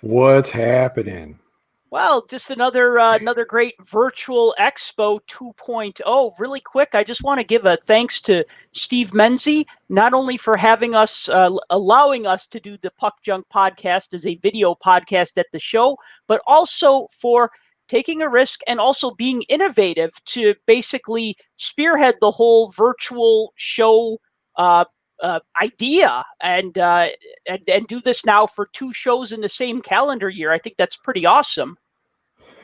What's happening? Well, just another great virtual Expo 2.0. Really quick, I just want to give a thanks to Steve Menzie, not only for having us, allowing us to do the Puck Junk podcast as a video podcast at the show, but also for taking a risk and also being innovative to basically spearhead the whole virtual show idea and do this now for 2 shows in the same calendar year. I think that's pretty awesome.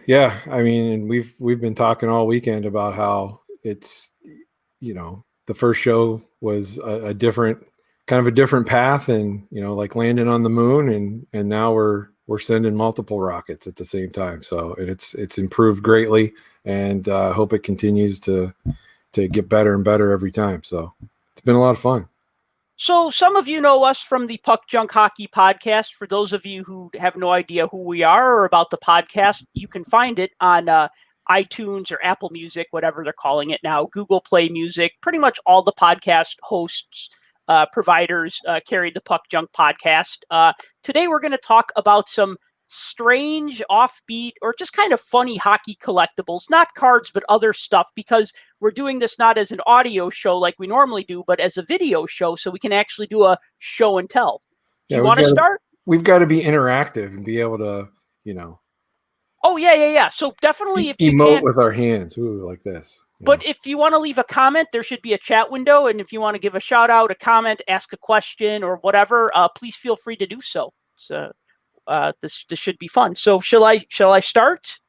Yeah, I mean, and we've been talking all weekend about how it's, the first show was a different path, and like landing on the moon, and now we're sending multiple rockets at the same time. So it's improved greatly, and I hope it continues to get better and better every time. So it's been a lot of fun. So some of you know us from the Puck Junk Hockey podcast. For those of you who have no idea who we are or about the podcast, you can find it on iTunes or Apple Music, whatever they're calling it now, Google Play Music. Pretty much all the podcast hosts, providers carry the Puck Junk podcast. Today we're going to talk about some strange, offbeat, or just kind of funny hockey collectibles, not cards, but other stuff, because we're doing this not as an audio show like we normally do, but as a video show, so we can actually do a show and tell. Do you want to start? We've got to be interactive and be able to, Oh, yeah. So definitely if you emote with our hands, like this. But if you want to leave a comment, there should be a chat window, and if you want to give a shout out, a comment, ask a question, or whatever, please feel free to do so. So this should be fun. So shall I start?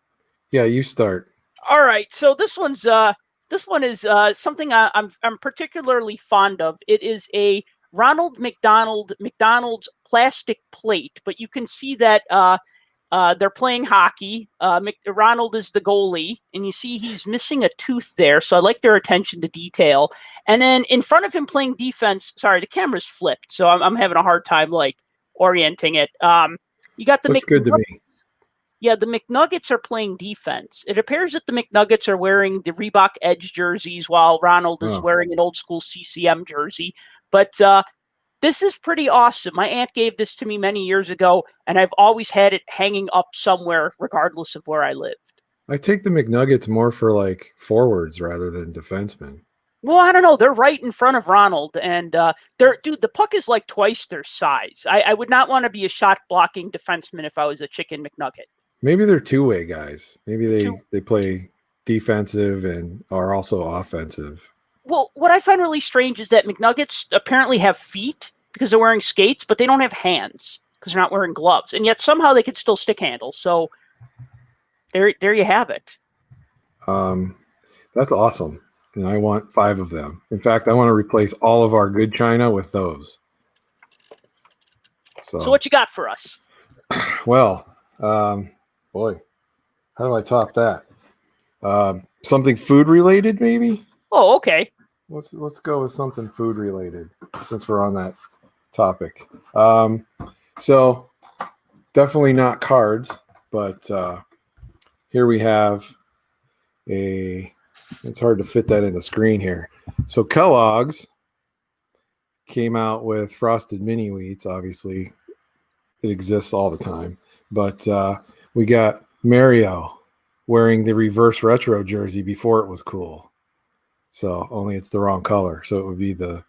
Yeah, you start. All right. So this one is something I'm particularly fond of. It is a Ronald McDonald's plastic plate, but you can see that they're playing hockey. Ronald is the goalie, and you see he's missing a tooth there. So I like their attention to detail. And then in front of him playing defense, sorry, the camera's flipped, so I'm having a hard time orienting it. You got the Looks good to me. Yeah, the McNuggets are playing defense. It appears that the McNuggets are wearing the Reebok Edge jerseys while Ronald is wearing an old school CCM jersey. But this is pretty awesome. My aunt gave this to me many years ago, and I've always had it hanging up somewhere, regardless of where I lived. I take the McNuggets more for forwards rather than defensemen. Well, I don't know. They're right in front of Ronald, and the puck is like twice their size. I would not want to be a shot-blocking defenseman if I was a chicken McNugget. Maybe they're two-way guys. Maybe they play defensive and are also offensive. Well, what I find really strange is that McNuggets apparently have feet because they're wearing skates, but they don't have hands because they're not wearing gloves, and yet somehow they could still stick handles. So there you have it. That's awesome. And I want 5 of them. In fact, I want to replace all of our good china with those. So what you got for us? Well, boy, how do I top that? Something food related, maybe? Oh, okay. Let's go with something food related since we're on that topic. So definitely not cards, but here we have it's hard to fit that in the screen here. So Kellogg's came out with frosted mini wheats. Obviously, it exists all the time. But we got Mario wearing the reverse retro jersey before it was cool. So only it's the wrong color. So it would be the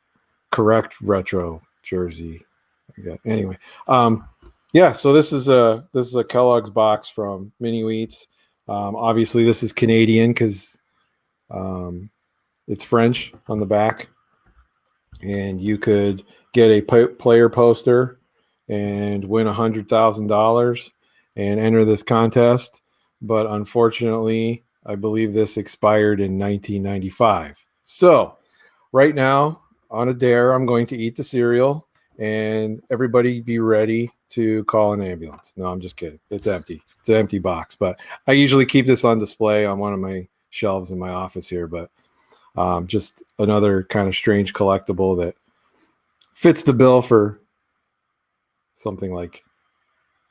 correct retro jersey. Anyway, so this is a Kellogg's box from Mini Wheats. Obviously, this is Canadian because it's French on the back, and you could get a player poster and win $100,000 and enter this contest. But unfortunately, I believe this expired in 1995. So right now on a dare, I'm going to eat the cereal, and everybody be ready to call an ambulance. No, I'm just kidding. It's empty. It's an empty box, but I usually keep this on display on one of my shelves in my office here, but just another kind of strange collectible that fits the bill for something like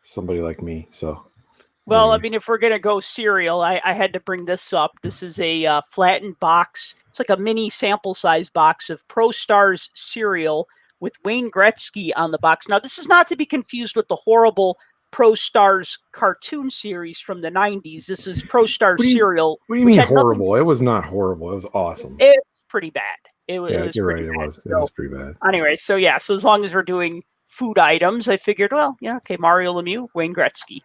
somebody like me. So, well, I mean, if we're going to go cereal, I had to bring this up. This is a flattened box. It's like a mini sample size box of ProStars cereal with Wayne Gretzky on the box. Now, this is not to be confused with the horrible ProStars cartoon series from the 90s. This is ProStars cereal. What do you mean horrible? It was not horrible. It was awesome. It was pretty bad. It was you're pretty right. bad. It was pretty bad. Anyway, so as long as we're doing food items, I figured, well, yeah, okay, Mario Lemieux, Wayne Gretzky.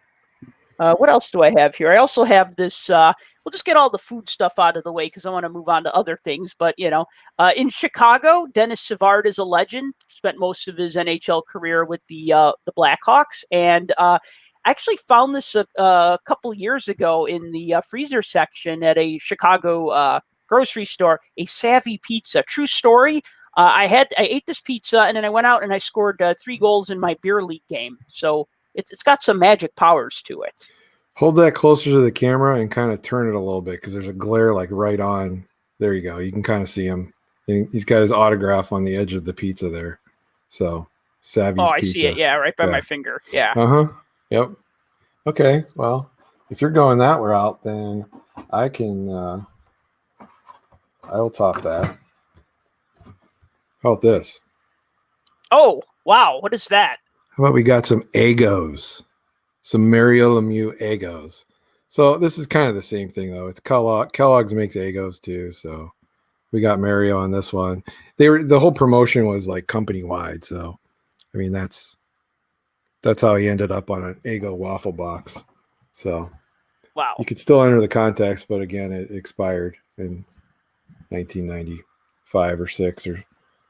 What else do I have here? I also have this. We'll just get all the food stuff out of the way because I want to move on to other things. But, in Chicago, Denis Savard is a legend. Spent most of his NHL career with the Blackhawks. And I actually found this a couple years ago in the freezer section at a Chicago grocery store, a Savvy Pizza. True story. I ate this pizza, and then I went out and I scored 3 goals in my beer league game. So it's got some magic powers to it. Hold that closer to the camera and kind of turn it a little bit because there's a glare like right on. There you go. You can kind of see him. He's got his autograph on the edge of the pizza there. So Savvy's Oh, I Pizza. see it. Yeah, right by my finger. Yeah. Yep. Okay. Well, if you're going that route, then I can. I will top that. How about this? Oh, wow. What is that? How about we got some Eggos, some Mario Lemieux Eggos. So this is kind of the same thing, though. It's Kellogg's makes Eggos too. So we got Mario on this one. The whole promotion was like company wide. So I mean that's how he ended up on an Eggo waffle box. So wow, you could still enter the contest, but again, it expired in 1995 or 6 or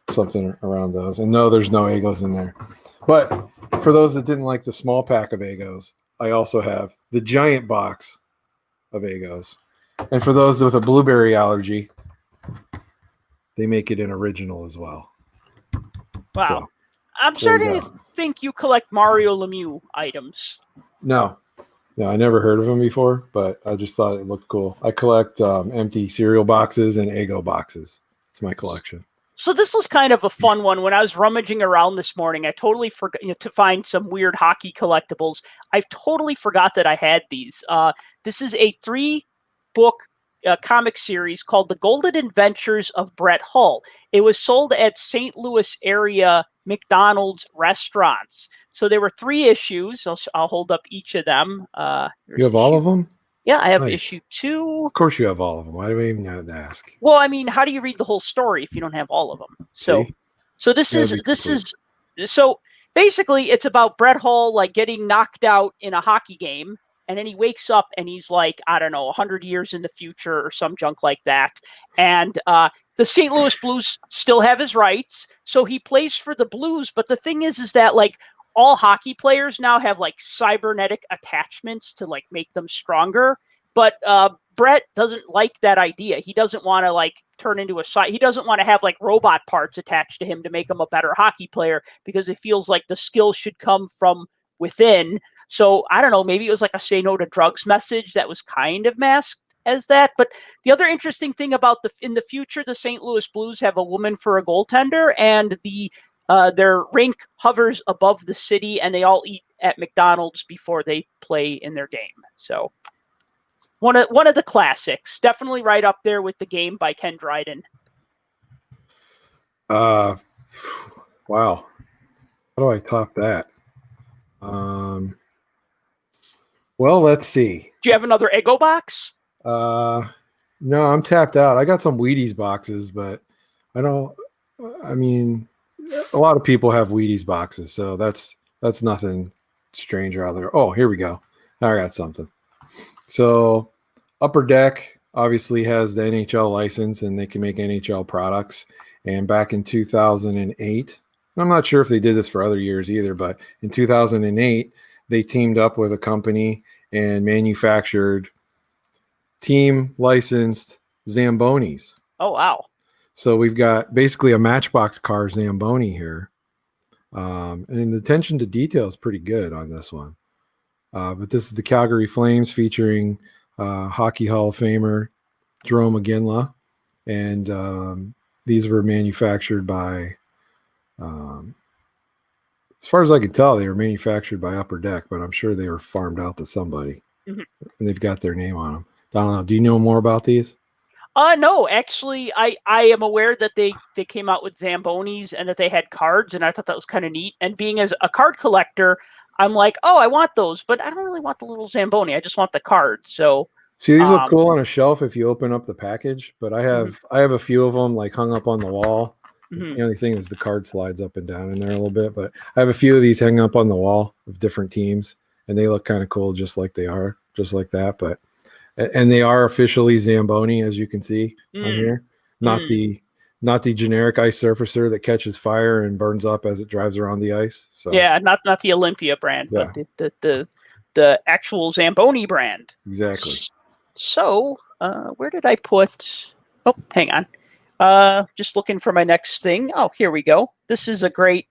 something around those. And no, there's no Eggos in there. But for those that didn't like the small pack of Eggos, I also have the giant box of Eggos. And for those with a blueberry allergy, they make it in original as well. Wow. So, I'm starting to think you collect Mario Lemieux items. No, I never heard of him before, but I just thought it looked cool. I collect empty cereal boxes and Eggo boxes. It's my collection. So this was kind of a fun one. When I was rummaging around this morning, I totally forgot to find some weird hockey collectibles. I totally forgot that I had these. This is a 3-book comic series called The Golden Adventures of Brett Hull. It was sold at St. Louis area McDonald's restaurants. So there were 3 issues. I'll hold up each of them. You have all of them? Yeah, I have issue 2. Of course you have all of them. Why do we even have to ask? Well, I mean, how do you read the whole story if you don't have all of them? So so basically it's about Brett Hull like getting knocked out in a hockey game, and then he wakes up and he's like, I don't know, 100 years in the future or some junk like that. And the St. Louis Blues still have his rights, so he plays for the Blues. But the thing is that like all hockey players now have like cybernetic attachments to like make them stronger. But Brett doesn't like that idea. He doesn't want to like turn into he doesn't want to have like robot parts attached to him to make him a better hockey player because it feels like the skill should come from within. So I don't know, maybe it was like a say no to drugs message that was kind of masked as that. But the other interesting thing about in the future, the St. Louis Blues have a woman for a goaltender, and their rink hovers above the city, and they all eat at McDonald's before they play in their game. So one of the classics, definitely right up there with The Game by Ken Dryden. Wow. How do I top that? Well, let's see. Do you have another Eggo box? No, I'm tapped out. I got some Wheaties boxes, but I mean, a lot of people have Wheaties boxes, so that's nothing strange out there. Oh, here we go. I got something. So Upper Deck obviously has the NHL license, and they can make NHL products. And back in 2008, I'm not sure if they did this for other years either, but in 2008, they teamed up with a company and manufactured team licensed Zambonis. Oh, wow. So we've got basically a Matchbox car Zamboni here. And the attention to detail is pretty good on this one. But this is the Calgary Flames featuring Hockey Hall of Famer Jarome Iginla. And these were manufactured by, as far as I can tell, they were manufactured by Upper Deck, but I'm sure they were farmed out to somebody. Mm-hmm. And they've got their name on them. I don't know. Do you know more about these? No, actually, I am aware that they came out with Zambonis and that they had cards, and I thought that was kind of neat. And being as a card collector, I'm like, oh, I want those, but I don't really want the little Zamboni. I just want the card. So See, these look cool on a shelf if you open up the package, but I have Mhm. I have a few of them like hung up on the wall. Mhm. The only thing is the card slides up and down in there a little bit, but I have a few of these hanging up on the wall of different teams, and they look kind of cool just like they are, just like that. But and they are officially Zamboni, as you can see on here, not the generic ice surfacer that catches fire and burns up as it drives around the ice. So yeah, not the Olympia brand, yeah, but the actual Zamboni brand. exactly. So where did I put? Oh, hang on. Just looking for my next thing. Oh, here we go. This is a great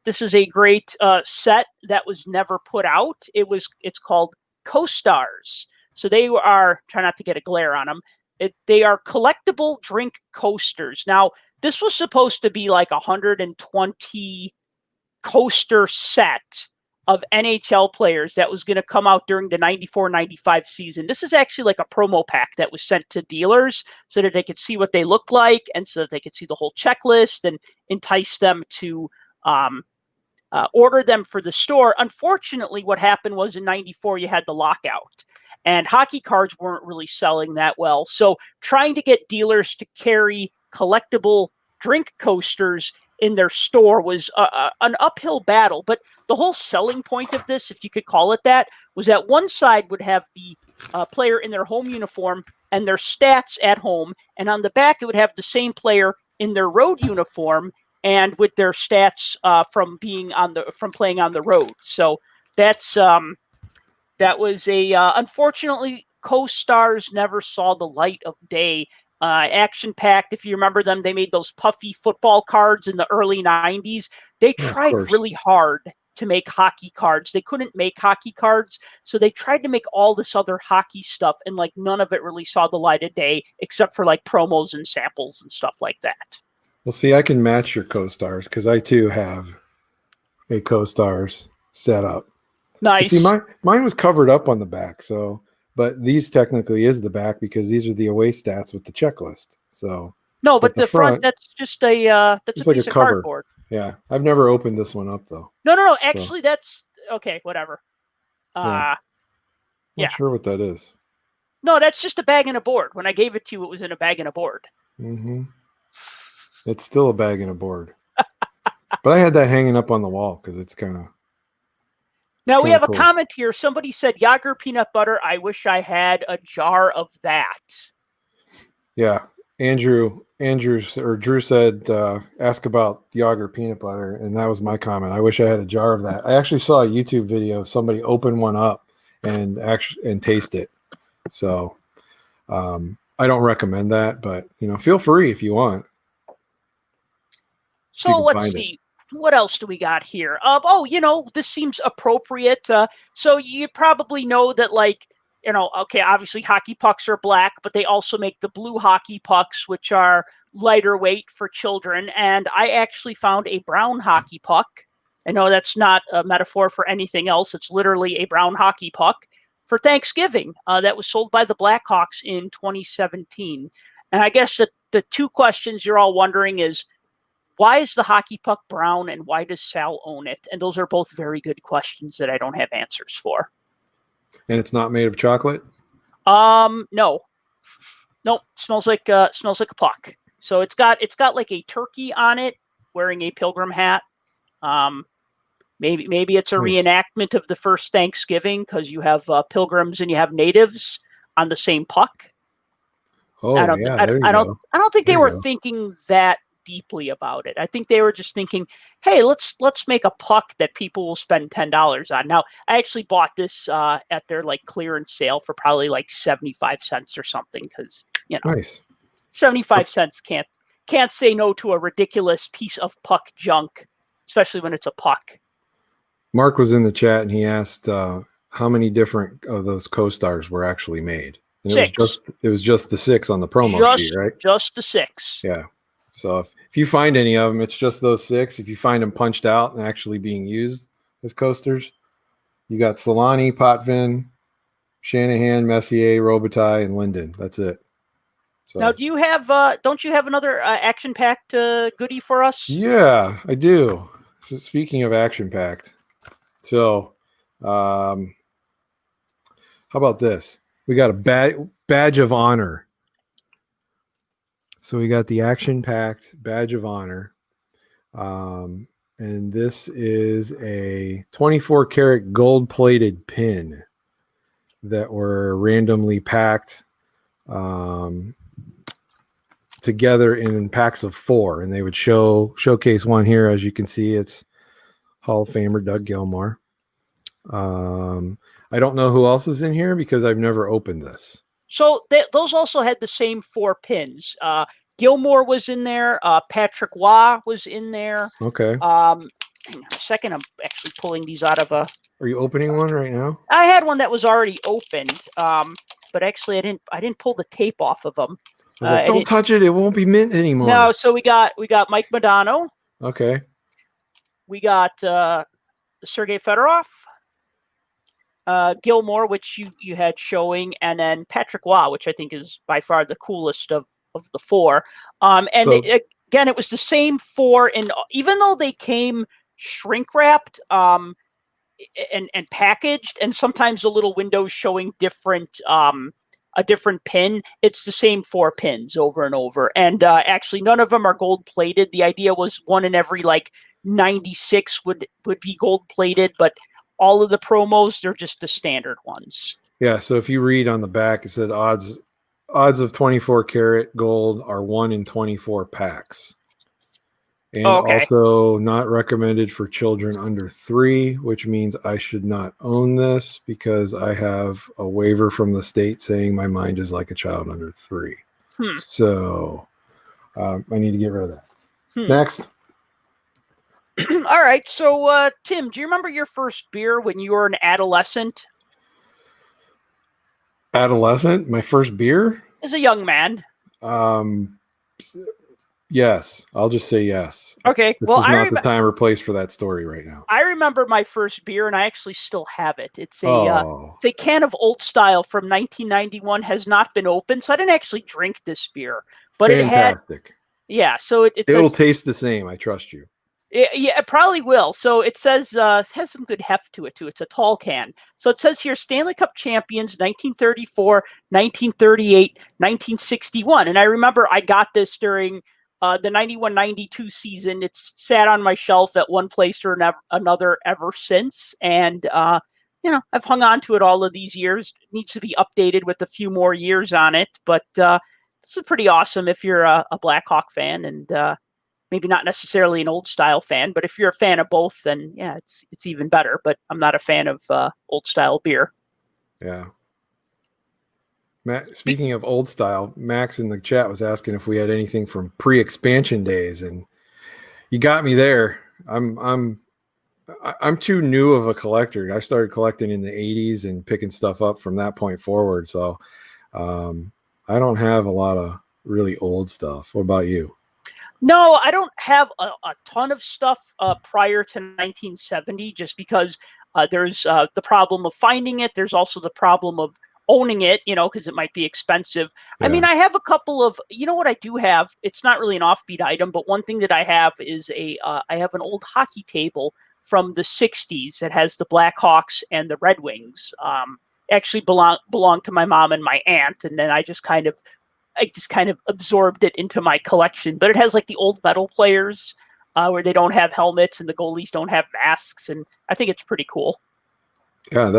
set that was never put out. It's called CoStars. So they are, try not to get a glare on them. They are collectible drink coasters. Now, this was supposed to be like 120 coaster set of NHL players that was going to come out during the 94-95 season. This is actually like a promo pack that was sent to dealers so that they could see what they look like and so that they could see the whole checklist and entice them to order them for the store. Unfortunately, what happened was in 94, you had the lockout and hockey cards weren't really selling that well. So trying to get dealers to carry collectible drink coasters in their store was an uphill battle. But the whole selling point of this, if you could call it that, was that one side would have the player in their home uniform and their stats at home, and on the back it would have the same player in their road uniform and with their stats from playing on the road. So that's that was a unfortunately CoStars never saw the light of day. Action packed, if you remember them, they made those puffy football cards in the early 90s. They tried really hard to make hockey cards. They couldn't make hockey cards, so they tried to make all this other hockey stuff, and like none of it really saw the light of day except for like promos and samples and stuff like that. Well, see, I can match your CoStars because I too have a CoStars set up. Nice. See, mine was covered up on the back, so but these technically is the back because these are the away stats with the checklist. So no, but the front that's just a that's a piece of cardboard. Yeah, I've never opened this one up though. No. Actually, that's okay. Whatever. Not sure what that is. No, that's just a bag and a board. When I gave it to you, it was in a bag and a board. Mm-hmm. It's still a bag and a board. But I had that hanging up on the wall because it's kind of. Now we have a comment here. Somebody said Yager peanut butter. I wish I had a jar of that. Yeah, Drew said ask about Yager peanut butter, and that was my comment. I wish I had a jar of that. I actually saw a YouTube video of somebody open one up and taste it. So I don't recommend that, but feel free if you want. So let's see. What else do we got here? This seems appropriate. So you probably know that, obviously hockey pucks are black, but they also make the blue hockey pucks, which are lighter weight for children. And I actually found a brown hockey puck. I know that's not a metaphor for anything else. It's literally a brown hockey puck for Thanksgiving that was sold by the Blackhawks in 2017. And I guess the two questions you're all wondering is, why is the hockey puck brown and why does Sal own it? And those are both very good questions that I don't have answers for. And it's not made of chocolate? No. Nope. Smells like a puck. So it's got like a turkey on it wearing a pilgrim hat. Maybe it's a reenactment of the first Thanksgiving because you have pilgrims and you have natives on the same puck. Oh, I don't think they were thinking that deeply about it. I think they were just thinking, hey, let's make a puck that people will spend $10 on. Now, I actually bought this at their clearance sale for probably 75 cents or something because 75 cents can't say no to a ridiculous piece of puck junk, especially when it's a puck. Mark was in the chat and he asked how many different of those CoStars were actually made. And 6. It was just the 6 on the promo sheet, right? Just the 6. Yeah. So if you find any of them, it's just those 6. If you find them punched out and actually being used as coasters, you got Solani, Potvin, Shanahan, Messier, Robitaille, and Linden. That's it. So, now, don't you have another action-packed goodie for us? Yeah, I do. So speaking of action-packed, so How about this? We got a badge of honor. So we got the action-packed badge of honor. And this is a 24 karat gold-plated pin that were randomly packed together in packs of 4, and they would showcase one here. As you can see, it's Hall of Famer Doug Gilmour. I don't know who else is in here because I've never opened this. So those also had the same 4 pins. Gilmour was in there. Patrick Waugh was in there. Okay. Hang on a second. I'm actually pulling these out of a. Are you opening one right now? I had one that was already opened, but actually I didn't pull the tape off of them. Don't touch it; it won't be mint anymore. No. So we got Mike Modano. Okay. We got Sergei Fedorov. Gilmour, which you had showing, and then Patrick Waugh, which I think is by far the coolest of the 4. Again, it was the same 4, and even though they came shrink wrapped and packaged, and sometimes the little windows showing different a different pin, it's the same 4 pins over and over. And actually, none of them are gold plated. The idea was one in every 96 would be gold plated, but all of the promos, they're just the standard ones. Yeah, so if you read on the back, it said odds of 24 karat gold are 1 in 24 packs. And also not recommended for children under 3, which means I should not own this because I have a waiver from the state saying my mind is like a child under 3. So I need to get rid of that. Next. All right. So, Tim, do you remember your first beer when you were an adolescent? Adolescent? My first beer? As a young man. Yes. I'll just say yes. Okay. This is not the time or place for that story right now. I remember my first beer, and I actually still have it. It's a can of Old Style from 1991. Has not been opened, so I didn't actually drink this beer. But fantastic. Yeah. So it'll taste the same. I trust you. Yeah, it probably will. So it says it has some good heft to it too. It's a tall can. So it says here Stanley Cup champions 1934, 1938, 1961. And I remember I got this during the 91-92 season. It's sat on my shelf at one place or another ever since. And I've hung on to it all of these years. It needs to be updated with a few more years on it. But this is pretty awesome if you're a Blackhawk fan and maybe not necessarily an Old Style fan, but if you're a fan of both, then yeah, it's even better. But I'm not a fan of Old Style beer. Yeah. Matt, speaking of Old Style, Max in the chat was asking if we had anything from pre-expansion days, and you got me there. I'm too new of a collector. I started collecting in the 80s and picking stuff up from that point forward. So I don't have a lot of really old stuff. What about you? No, I don't have a ton of stuff prior to 1970, just because there's the problem of finding it. There's also the problem of owning it, because it might be expensive. Yeah. I mean, I have a couple of, what I do have, it's not really an offbeat item, but one thing that I have is I have an old hockey table from the 60s that has the Blackhawks and the Red Wings. Actually belonged to my mom and my aunt, and then I just kind of absorbed it into my collection. But it has the old metal players where they don't have helmets and the goalies don't have masks, and I think it's pretty cool. Yeah,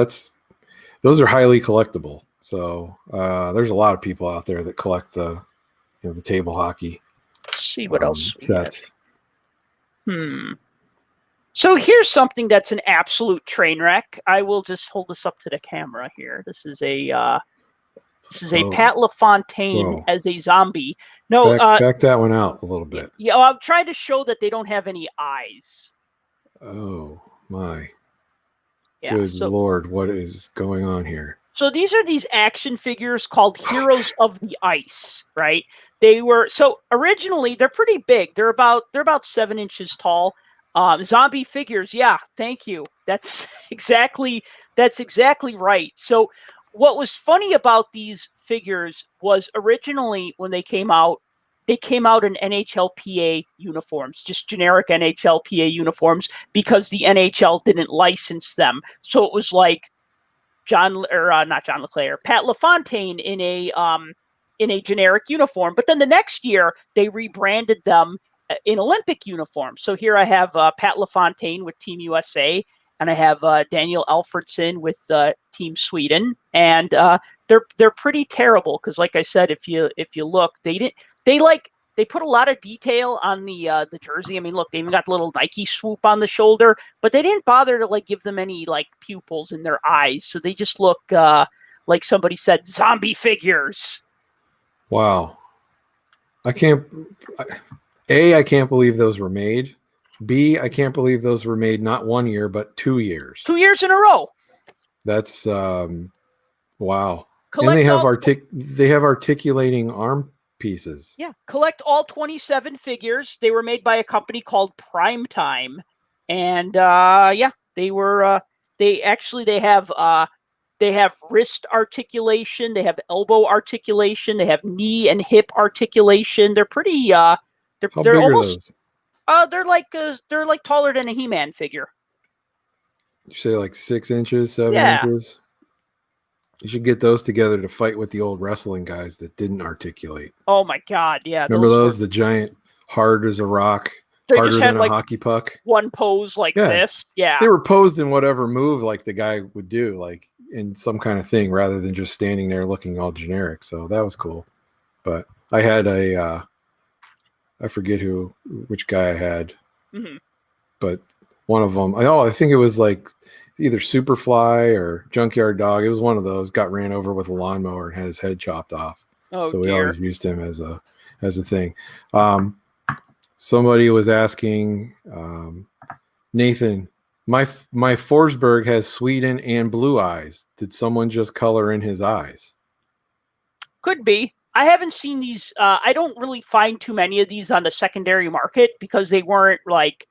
those are highly collectible. So there's a lot of people out there that collect the table hockey. Let's see what else sets. So here's something that's an absolute train wreck. I will just hold this up to the camera here. This is a Pat LaFontaine as a zombie. No, back that one out a little bit. Yeah, I'm trying to show that they don't have any eyes. Oh my! Yeah, good Lord, what is going on here? So these are these action figures called Heroes of the Ice, right? They were originally they're pretty big. They're about 7 inches tall. Zombie figures, yeah. Thank you. That's exactly right. So what was funny about these figures was originally when they came out, they came out in NHLPA uniforms, just generic NHLPA uniforms, because the NHL didn't license them. So it was like not John LeClair, Pat LaFontaine in a generic uniform. But then the next year they rebranded them in Olympic uniforms. So here I have Pat LaFontaine with Team USA, and I have Daniel Alfredsson with Team Sweden, and they're pretty terrible because, like I said, if you look, they put a lot of detail on the jersey. I mean, look, they even got the little Nike swoop on the shoulder, but they didn't bother to like give them any like pupils in their eyes, so they just look like somebody said zombie figures. Wow, I can't believe those were made. B, I can't believe those were made not 1 year but 2 years. 2 years in a row. That's wow. And they have articulating arm pieces. Yeah, collect all 27 figures. They were made by a company called Primetime, and they have wrist articulation, they have elbow articulation, they have knee and hip articulation. They're pretty How big almost are those? They're like taller than a He-Man figure. You say like 6 inches, 7 Yeah. inches? You should get those together to fight with the old wrestling guys that didn't articulate. Oh my God, yeah. Remember those? The giant, hard as a rock, harder than a hockey puck. One pose like this. Yeah. They were posed in whatever move like the guy would do, like in some kind of thing, rather than just standing there looking all generic. So that was cool. But I had I forget which guy I had, but one of them, I think it was like either Superfly or Junkyard Dog. It was one of those. Got ran over with a lawnmower and had his head chopped off. Oh, so we always used him as a thing. Somebody was asking, Nathan, my Forsberg has Sweden and blue eyes. Did someone just color in his eyes? Could be. I haven't seen these. I don't really find too many of these on the secondary market because they weren't like,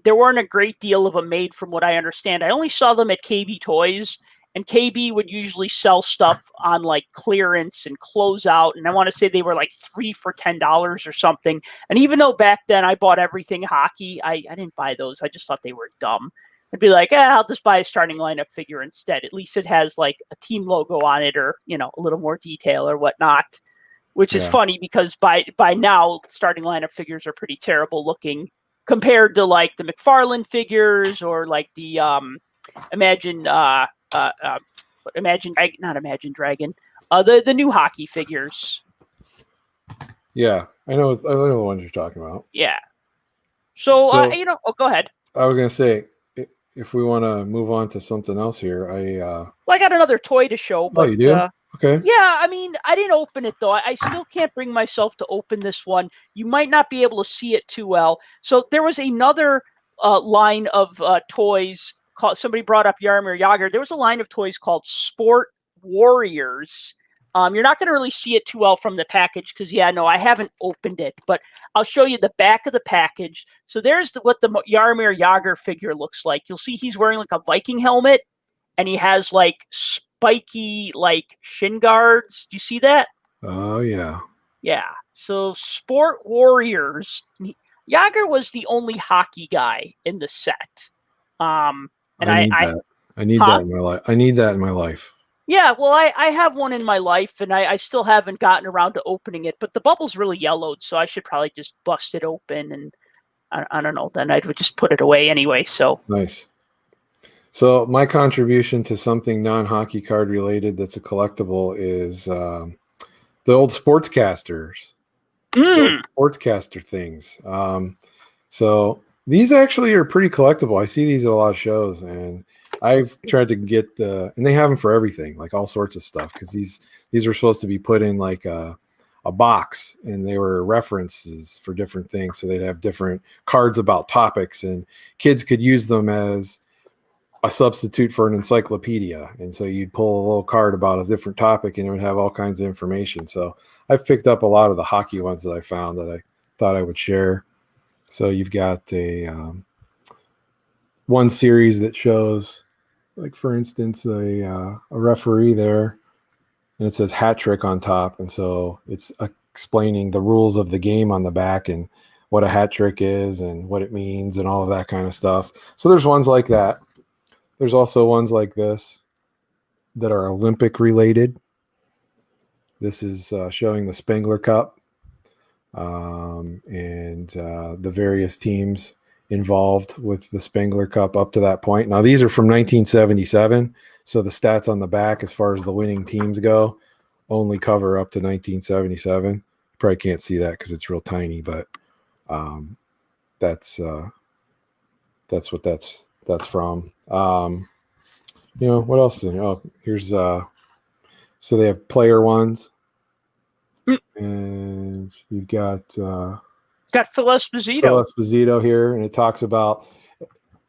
there weren't a great deal of them made from what I understand. I only saw them at KB Toys, and KB would usually sell stuff on like clearance and closeout. And I want to say they were like 3 for $10 or something. And even though back then I bought everything hockey, I didn't buy those. I just thought they were dumb. I'd be like, I'll just buy a starting lineup figure instead. At least it has like a team logo on it, or a little more detail or whatnot. Which is funny because by now starting lineup figures are pretty terrible looking compared to like the McFarlane figures or like the Imagine Dragon, the new hockey figures. Yeah, I know the ones you're talking about. Yeah. So go ahead. I was gonna say, if we want to move on to something else here, I got another toy to show. But, you do? Okay. Yeah, I mean, I didn't open it though. I still can't bring myself to open this one. You might not be able to see it too well. So there was another line of toys called. Somebody brought up Jaromir Jagr. There was a line of toys called Sport Warriors. You're not going to really see it too well from the package because, I haven't opened it, but I'll show you the back of the package. So there's what the Jaromir Jagr figure looks like. You'll see he's wearing like a Viking helmet, and he has like spiky like shin guards. Do you see that? Oh, yeah. Yeah. So Sport Warriors. Jagr was the only hockey guy in the set. I need that in my life. I need that in my life. Yeah, well, I have one in my life, and I still haven't gotten around to opening it, but the bubble's really yellowed, so I should probably just bust it open, and I don't know, then I would just put it away anyway, so. Nice. So my contribution to something non-hockey card related that's a collectible is the old Sportscasters. Sportscaster things. So these actually are pretty collectible. I see these at a lot of shows, and I've tried to get and they have them for everything, like all sorts of stuff, because these were supposed to be put in like a box, and they were references for different things. So they'd have different cards about topics, and kids could use them as a substitute for an encyclopedia. And so you'd pull a little card about a different topic, and it would have all kinds of information. So I've picked up a lot of the hockey ones that I found that I thought I would share. So you've got one series that shows, like for instance, a referee there, and it says hat trick on top. And so it's a explaining the rules of the game on the back and what a hat trick is and what it means and all of that kind of stuff. So there's ones like that. There's also ones like this that are Olympic related. This is showing the Spengler Cup and the various teams involved with the Spengler Cup up to that point. Now, these are from 1977, so the stats on the back as far as the winning teams go only cover up to 1977. Probably can't see that because it's real tiny, but that's what that's from. What else? Oh, here's so they have player ones, and you've got Phil Esposito. Phil Esposito here, and it talks about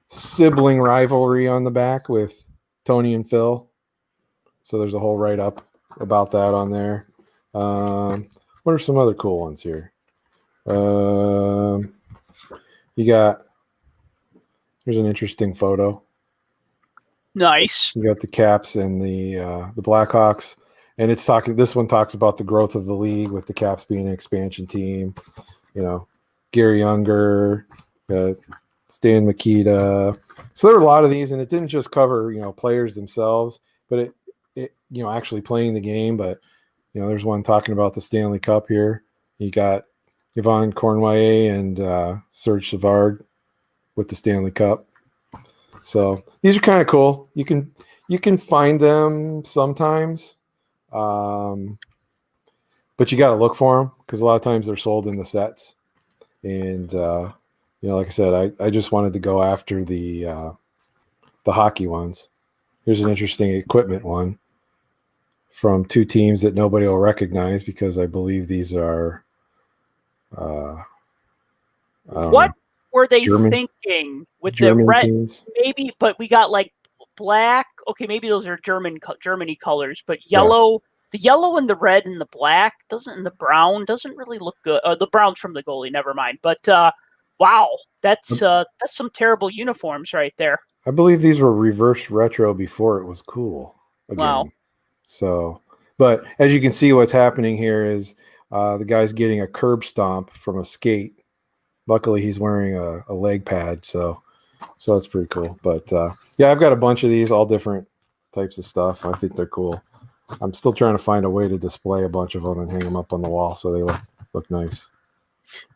sibling rivalry on the back with Tony and Phil. So there's a whole write-up about that on there. What are some other cool ones here? You got, here's an interesting photo. Nice. You got the Caps and the Blackhawks, and it's talking. This one talks about the growth of the league with the Caps being an expansion team. Gary Unger, Stan Mikita. So there were a lot of these, and it didn't just cover players themselves, but it actually playing the game. But there's one talking about the Stanley Cup here. You got Yvonne Cornway and Serge Savard with the Stanley Cup. So these are kind of cool. You can find them sometimes, but you got to look for them because a lot of times they're sold in the sets. And like I said, I just wanted to go after the hockey ones. Here's an interesting equipment one from two teams that nobody will recognize because I believe these are what were they German, thinking with German the red? Teams. Maybe, but we got like black. Okay, maybe those are Germany colors, but yellow. Yeah. The yellow and the red and the black and the brown doesn't really look good. The brown's from the goalie, never mind. But wow, that's some terrible uniforms right there. I believe these were reverse retro before it was cool again. Wow. So, but as you can see, what's happening here is the guy's getting a curb stomp from a skate. Luckily, he's wearing a leg pad, so that's pretty cool. But yeah, I've got a bunch of these, all different types of stuff. I think they're cool. I'm still trying to find a way to display a bunch of them and hang them up on the wall so they look nice.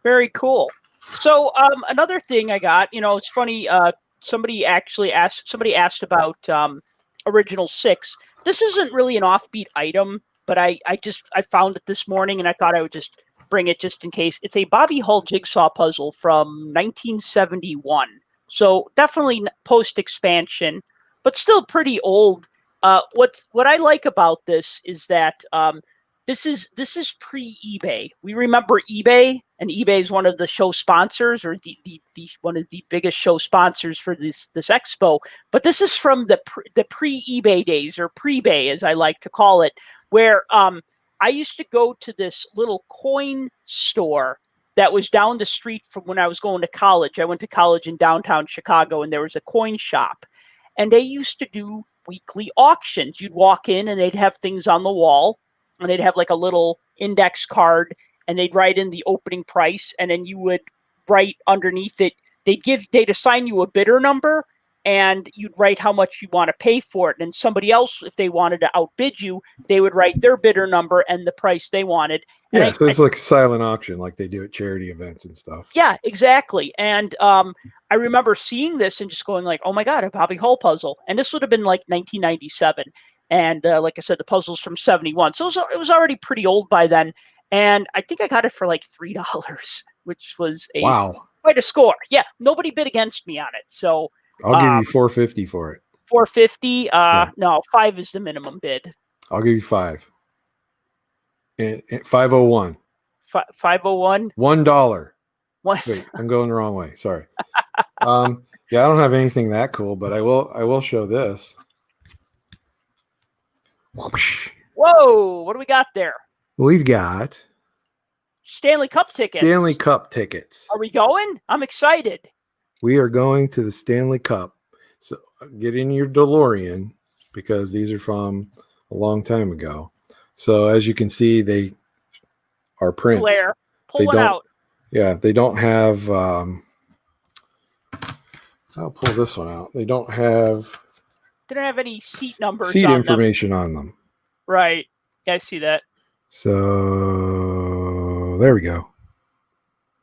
Very cool. So another thing I got, it's funny. Somebody asked about Original 6. This isn't really an offbeat item, but I found it this morning and I thought I would just bring it just in case. It's a Bobby Hull Jigsaw Puzzle from 1971. So definitely post-expansion, but still pretty old. What I like about this is that this is pre-eBay. We remember eBay, and eBay is one of the show sponsors, or the one of the biggest show sponsors for this expo. But this is from the pre-eBay days, or pre-bay, as I like to call it, where I used to go to this little coin store that was down the street from when I was going to college. I went to college in downtown Chicago, and there was a coin shop, and they used to do weekly auctions. You'd walk in and they'd have things on the wall, and they'd have like a little index card, and they'd write in the opening price, and then you would write underneath it. They'd assign you a bidder number, and you'd write how much you want to pay for it. And somebody else, if they wanted to outbid you, they would write their bidder number and the price they wanted. Yeah, so it's like a silent auction, like they do at charity events and stuff. Yeah, exactly. And I remember seeing this and just going like, oh my God, a Bobby Hull puzzle. And this would have been like 1997. And like I said, the puzzle's from 71. So it was already pretty old by then. And I think I got it for like $3, which was quite a score. Yeah, nobody bid against me on it. So I'll give you $4.50 for it. $4.50? Yeah. No, $5 is the minimum bid. I'll give you $5. And $5.01. $5.01? $1. What? Wait, I'm going the wrong way. Sorry. Yeah, I don't have anything that cool, but I will show this. Whoa! What do we got there? We've got Stanley Cup tickets. Stanley Cup tickets. Are we going? I'm excited. We are going to the Stanley Cup. So get in your DeLorean because these are from a long time ago. So as you can see, they are prints. Blair, pull They one don't. out. Yeah, they don't have. I'll pull this one out. They don't have. They don't have any seat numbers Seat on information on them. Right. Yeah, I see that. So there we go.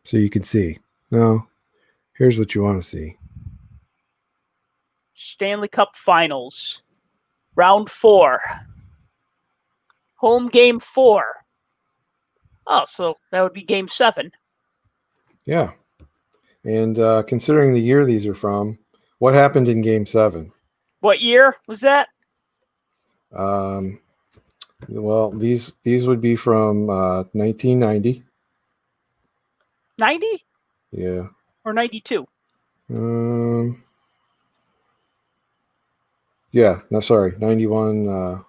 So you can see. Now, here's what you want to see. Stanley Cup Finals, round 4, home game 4. Oh, so that would be game 7. Yeah. And considering the year these are from, what happened in game 7? What year was that? Well, these would be from 1990. 90? Yeah. Or 92? Yeah. No, sorry. 91.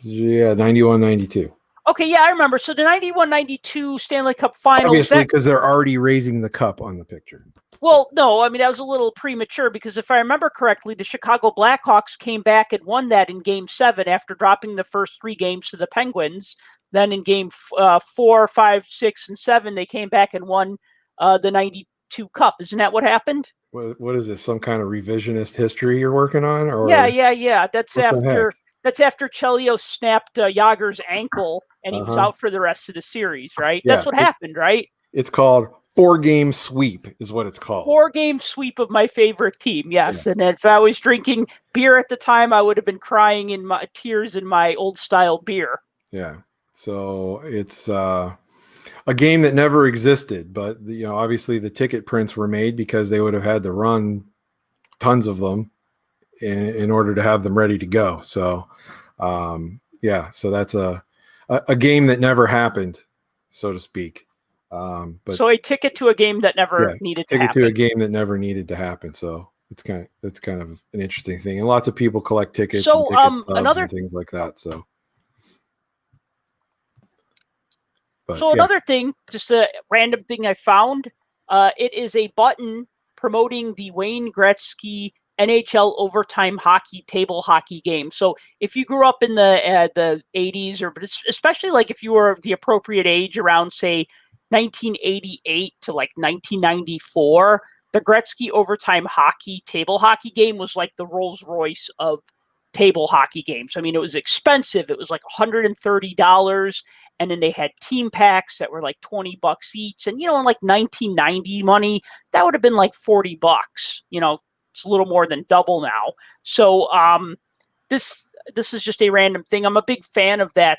Yeah, 91, 92. Okay, yeah, I remember. So the 91-92 Stanley Cup Finals. Obviously, because they're already raising the cup on the picture. Well, no, I mean, that was a little premature because if I remember correctly, the Chicago Blackhawks came back and won that in Game 7 after dropping the first 3 games to the Penguins. Then in Game 4, 5, 6, and 7, they came back and won the 92 Cup. Isn't that what happened? What is this? Some kind of revisionist history you're working on? Or Yeah. That's after Chelios snapped Yager's ankle and he was out for the rest of the series, right? Yeah, That's what happened, right? It's called 4-game sweep is what it's called. 4-game sweep of my favorite team, yes. Yeah. And if I was drinking beer at the time, I would have been crying in my tears in my old style beer. Yeah. So it's a game that never existed, but obviously the ticket prints were made because they would have had to run tons of them in order to have them ready to go. So so that's a game that never happened, so to speak. But so a ticket to a game that never needed to happen. Ticket to a game that never needed to happen. So that's kind of an interesting thing. And lots of people collect tickets and and things like that. So another thing, just a random thing I found, it is a button promoting the Wayne Gretzky NHL overtime hockey table hockey game. So if you grew up in the 80s, or especially like if you were the appropriate age around, say, 1988 to like 1994, the Gretzky overtime hockey table hockey game was like the Rolls Royce of table hockey games. I mean, it was expensive. It was like $130. And then they had team packs that were like $20 each. And, in like 1990 money, that would have been like $40. It's a little more than double now. So this is just a random thing. I'm a big fan of that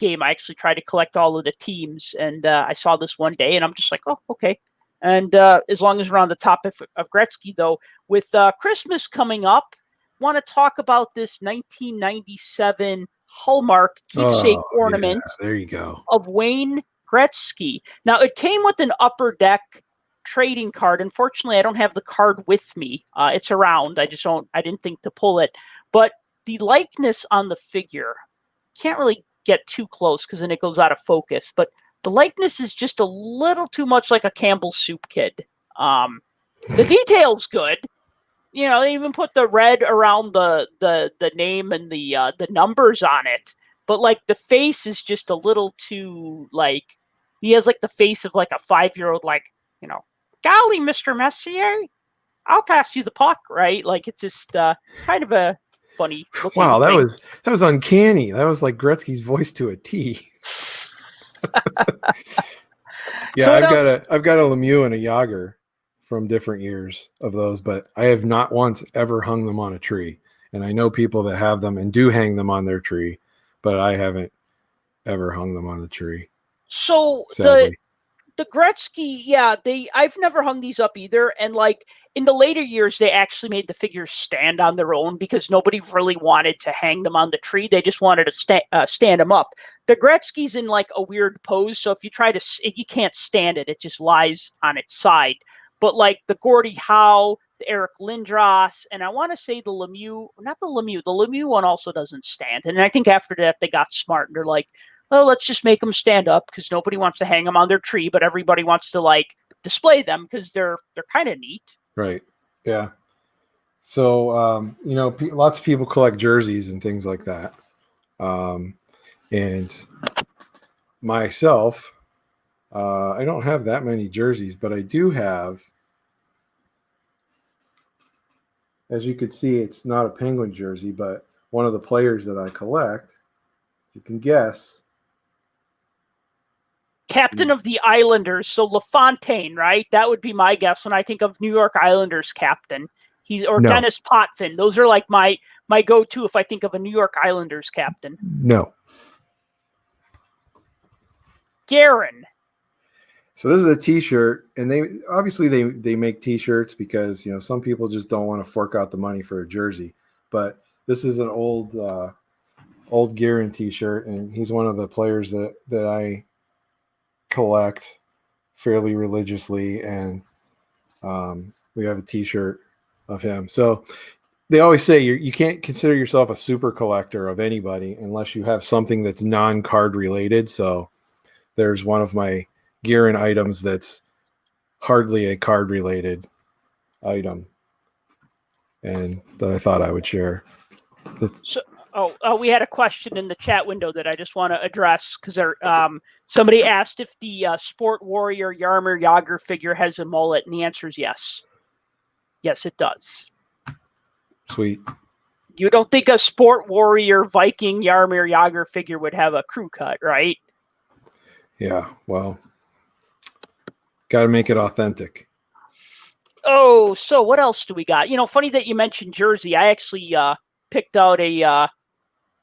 game. I actually tried to collect all of the teams, and I saw this one day, and I'm just like, oh, okay. And as long as we're on the topic of Gretzky, though, with Christmas coming up, want to talk about this 1997 Hallmark keepsake ornament. Yeah, there you go. Of Wayne Gretzky. Now, it came with an Upper Deck trading card. Unfortunately, I don't have the card with me. It's around. I didn't think to pull it. But the likeness on the figure, can't really get too close because then it goes out of focus. But the likeness is just a little too much like a Campbell's Soup kid. The detail's good. They even put the red around the name and the numbers on it. But like the face is just a little too like, he has like the face of like a 5-year-old, like, golly, Mr. Messier, I'll pass you the puck, right? Like it's just kind of a funny looking Wow, that thing. was uncanny. That was like Gretzky's voice to a T. Yeah, so I've got a Lemieux and a Yager from different years of those, but I have not once ever hung them on a tree. And I know people that have them and do hang them on their tree, but I haven't ever hung them on the tree. So sadly. The Gretzky, I've never hung these up either. And like in the later years, they actually made the figures stand on their own because nobody really wanted to hang them on the tree. They just wanted to stand them up. The Gretzky's in like a weird pose. So if you try to, you can't stand it. It just lies on its side. But like the Gordie Howe, the Eric Lindros, and I want to say the Lemieux one also doesn't stand. And I think after that, they got smart and they're like, well, let's just make them stand up because nobody wants to hang them on their tree, but everybody wants to like display them because they're kind of neat. Right. Yeah. So, lots of people collect jerseys and things like that. And myself, I don't have that many jerseys, but I do have, as you can see, it's not a Penguin jersey, but one of the players that I collect, if you can guess. Captain of the Islanders, so LaFontaine, right? That would be my guess when I think of New York Islanders captain. No. Dennis Potvin. Those are like my go-to if I think of a New York Islanders captain. No. Guerin. So this is a T-shirt, and they make T-shirts because some people just don't want to fork out the money for a jersey. But this is an old Guerin T-shirt, and he's one of the players that I collect fairly religiously, and we have a T-shirt of him. So they always say you can't consider yourself a super collector of anybody unless you have something that's non-card related. So there's one of my Guerin items that's hardly a card related item, and that I thought I would share. We had a question in the chat window that I just want to address because somebody asked if the Sport Warrior Jaromir Jagr figure has a mullet, and the answer is yes. Yes, it does. Sweet. You don't think a Sport Warrior Viking Jaromir Jagr figure would have a crew cut, right? Yeah, well, got to make it authentic. Oh, so what else do we got? Funny that you mentioned jersey. I actually picked out a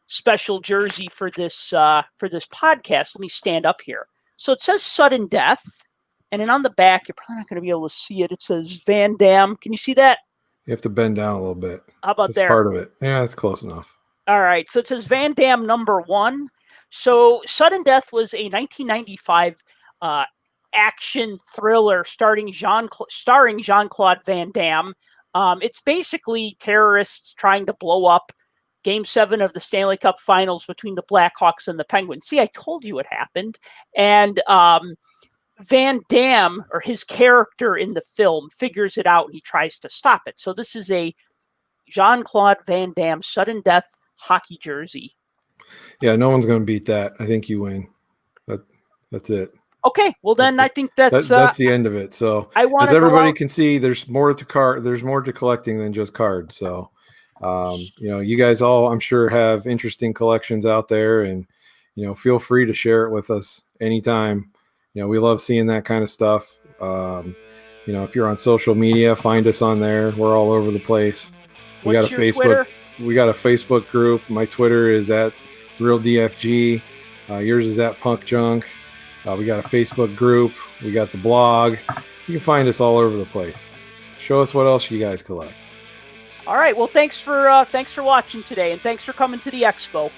special jersey for this podcast. Let me stand up here. So it says sudden death, and then on the back, you're probably not going to be able to see it. It says Van Damme. Can you see that? You have to bend down a little bit. How about that's there? Part of it. Yeah, that's close enough. All right. So it says Van Damme #1. So Sudden Death was a 1995 action thriller starring Jean-Claude Van Damme. It's basically terrorists trying to blow up Game 7 of the Stanley Cup Finals between the Blackhawks and the Penguins. See, I told you it happened. And Van Damme, or his character in the film, figures it out and he tries to stop it. So this is a Jean-Claude Van Damme Sudden Death hockey jersey. Yeah, no one's going to beat that. I think you win. That's it. Okay, well then I think that's the end of it. So as everybody can see, there's more to collecting than just cards. So you guys all, I'm sure, have interesting collections out there, and feel free to share it with us anytime. We love seeing that kind of stuff. If you're on social media, find us on there. We're all over the place. We got a Facebook. Twitter? We got a Facebook group. My Twitter is @RealDFG. Yours is @PunkJunk. We got a Facebook group. We got the blog. You can find us all over the place. Show us what else you guys collect. All right. Well, thanks for watching today, and thanks for coming to the Expo.